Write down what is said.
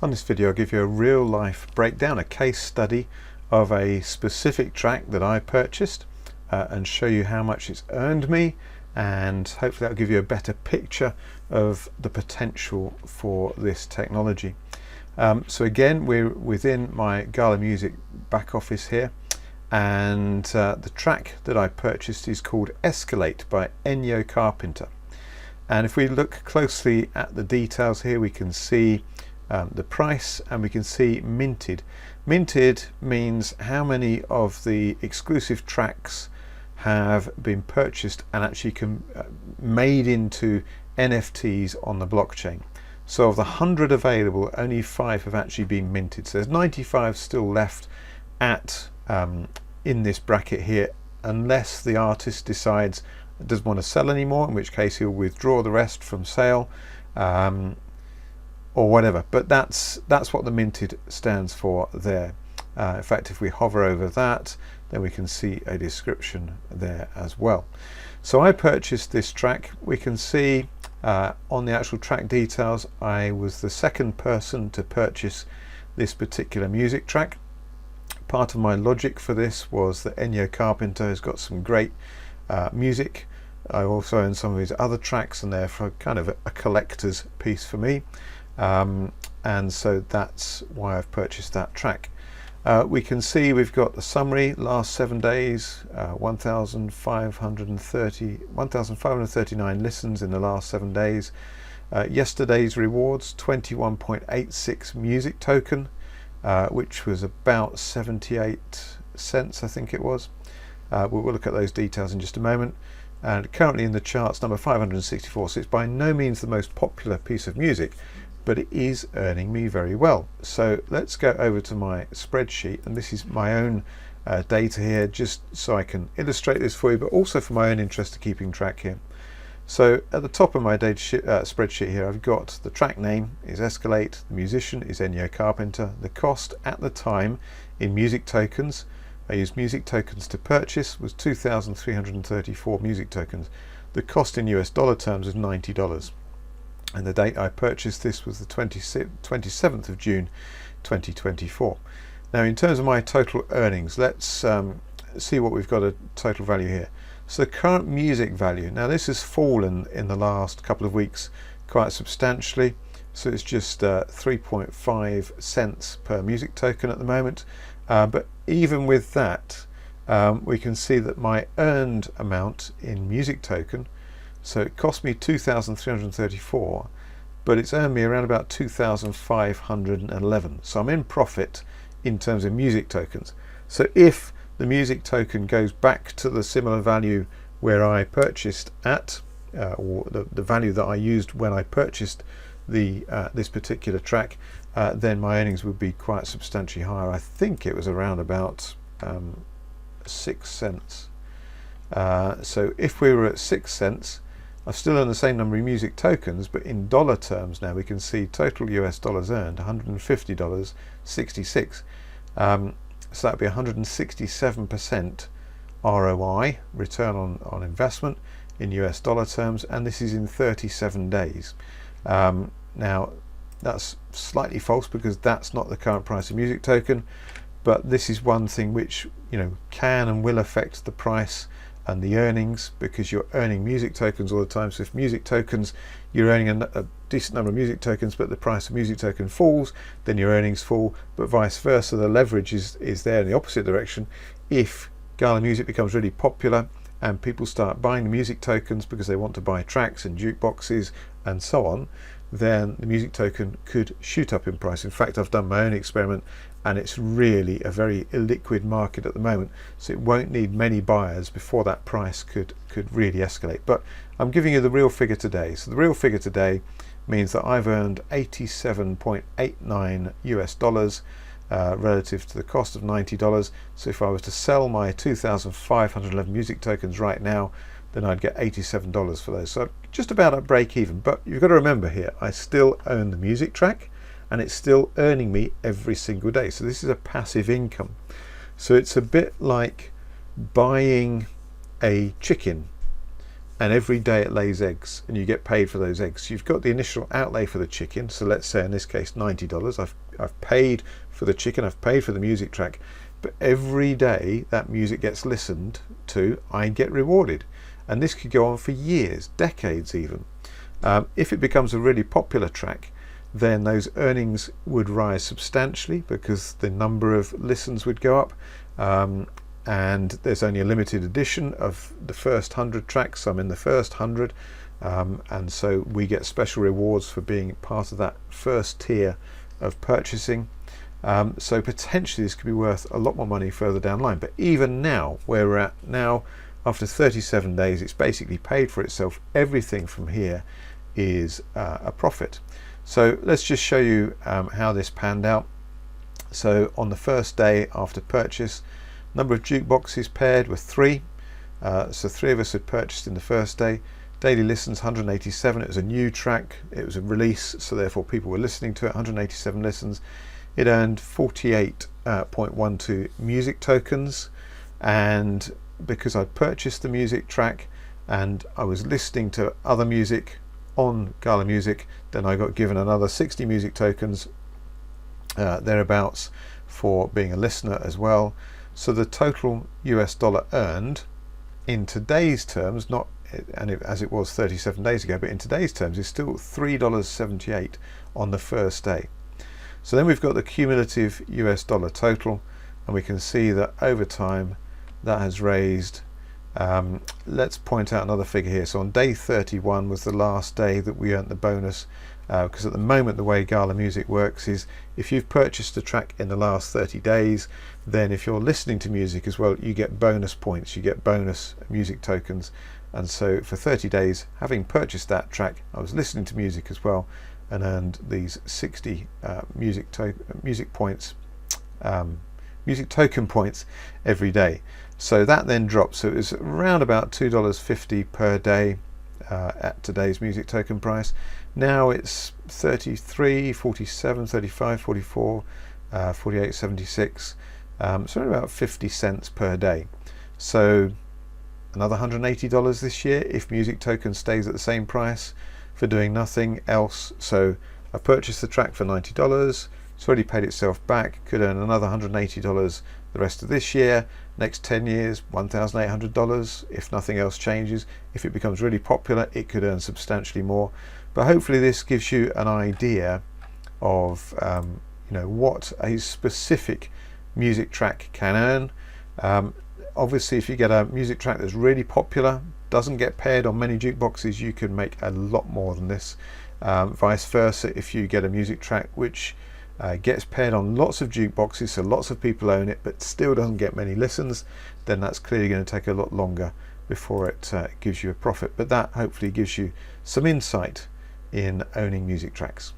On this video I'll give you a real life breakdown, a case study of a specific track that I purchased and show you how much it's earned me, and hopefully that'll give you a better picture of the potential for this technology. So again, we're within my Gala Music back office here, and the track that I purchased is called Escalate by Ennio Carpenter. And if we look closely at the details here, we can see the price, and we can see minted. Minted means how many of the exclusive tracks have been purchased and actually made into NFTs on the blockchain. So of the 100 available, only 5 have actually been minted. So there's 95 still left at in this bracket here, unless the artist decides it doesn't want to sell anymore, in which case he'll withdraw the rest from sale. Or whatever, but that's what the minted stands for there. In fact, if we hover over that, then we can see a description there as well. So I purchased this track. We can see on the actual track details, I was the second person to purchase this particular music track. Part of my logic for this was that Ennio Carpenter has got some great music. I also own some of his other tracks, and they're for kind of a collector's piece for me. And so that's why I've purchased that track. We can see we've got the summary, last 7 days, 1,539 listens in the last 7 days. Yesterday's rewards, 21.86 music token, which was about 78 cents, I think it was. We'll look at those details in just a moment. And currently in the charts, number 564, so it's by no means the most popular piece of music, but it is earning me very well. So let's go over to my spreadsheet, and this is my own data here, just so I can illustrate this for you, but also for my own interest of keeping track here. So at the top of my data spreadsheet here, I've got the track name is Escalate, the musician is Ennio Carpenter, the cost at the time in music tokens, I used music tokens to purchase, was 2,334 music tokens. The cost in US dollar terms was $90. And the date I purchased this was the 27th of June 2024. Now in terms of my total earnings, let's see what we've got a total value here. So the current music value, now this has fallen in the last couple of weeks quite substantially, so it's just 3.5 cents per music token at the moment, but even with that we can see that my earned amount in music token, so it cost me 2,334, but it's earned me around about 2,511. So I'm in profit in terms of music tokens. So if the music token goes back to the similar value where I purchased at, or the value that I used when I purchased the this particular track, then my earnings would be quite substantially higher. I think it was around about 6 cents. So if we were at 6 cents, I've still earned the same number of music tokens, but in dollar terms now we can see total US dollars earned $150.66. So that'd be 167% ROI, return on investment, in US dollar terms, and this is in 37 days. Now that's slightly false because that's not the current price of music token, but this is one thing which, you know, can and will affect the price and the earnings, because you're earning music tokens all the time. So if music tokens, you're earning a decent number of music tokens, but the price of music token falls, then your earnings fall, but vice versa. The leverage is there in the opposite direction. If Gala Music becomes really popular and people start buying the music tokens because they want to buy tracks and jukeboxes and so on, then the music token could shoot up in price. In fact, I've done my own experiment, and it's really a very illiquid market at the moment, so it won't need many buyers before that price could really escalate. But I'm giving you the real figure today. So the real figure today means that I've earned 87.89 US dollars relative to the cost of $90. So if I was to sell my 2,511 music tokens right now, then I'd get $87 for those. So just about at break even. But you've got to remember here, I still own the music track, and it's still earning me every single day. So this is a passive income. So it's a bit like buying a chicken and every day it lays eggs, and you get paid for those eggs. You've got the initial outlay for the chicken, so let's say in this case $90. I've paid for the chicken, I've paid for the music track, but every day that music gets listened to, I get rewarded. And this could go on for years, decades even. If it becomes a really popular track, then those earnings would rise substantially because the number of listens would go up, and there's only a limited edition of the first 100 tracks. I'm in the first 100, and so we get special rewards for being part of that first tier of purchasing. So potentially this could be worth a lot more money further down the line. But even now, where we're at now, after 37 days, it's basically paid for itself. Everything from here is a profit. So let's just show you how this panned out. So on the first day after purchase, number of jukeboxes paired were 3. So 3 of us had purchased in the first day. Daily listens 187. It was a new track, it was a release, so therefore people were listening to it. 187 listens. It earned 48.12 music tokens, and because I'd purchased the music track and I was listening to other music on Gala Music, then I got given another 60 music tokens thereabouts for being a listener as well. So the total US dollar earned in today's terms, not as it was 37 days ago, but in today's terms is still $3.78 on the first day. So then we've got the cumulative US dollar total, and we can see that over time that has raised, let's point out another figure here. So on day 31 was the last day that we earned the bonus, because at the moment the way Gala Music works is if you've purchased a track in the last 30 days, then if you're listening to music as well, you get bonus points, you get bonus music tokens. And so for 30 days, having purchased that track, I was listening to music as well and earned these 60 music token points every day. So that then dropped, so it was around about $2.50 per day at today's music token price. Now it's 33, 47, 35, 44, 48, 76, so about 50 cents per day. So another $180 this year if music token stays at the same price for doing nothing else. So I purchased the track for $90, it's already paid itself back, could earn another $180 the rest of this year. Next 10 years, $1,800 if nothing else changes. If it becomes really popular, it could earn substantially more. But hopefully this gives you an idea of what a specific music track can earn. Obviously, if you get a music track that's really popular, doesn't get paired on many jukeboxes, you can make a lot more than this. Vice versa, if you get a music track which gets paired on lots of jukeboxes, so lots of people own it, but still doesn't get many listens, then that's clearly going to take a lot longer before it gives you a profit. But that hopefully gives you some insight in owning music tracks.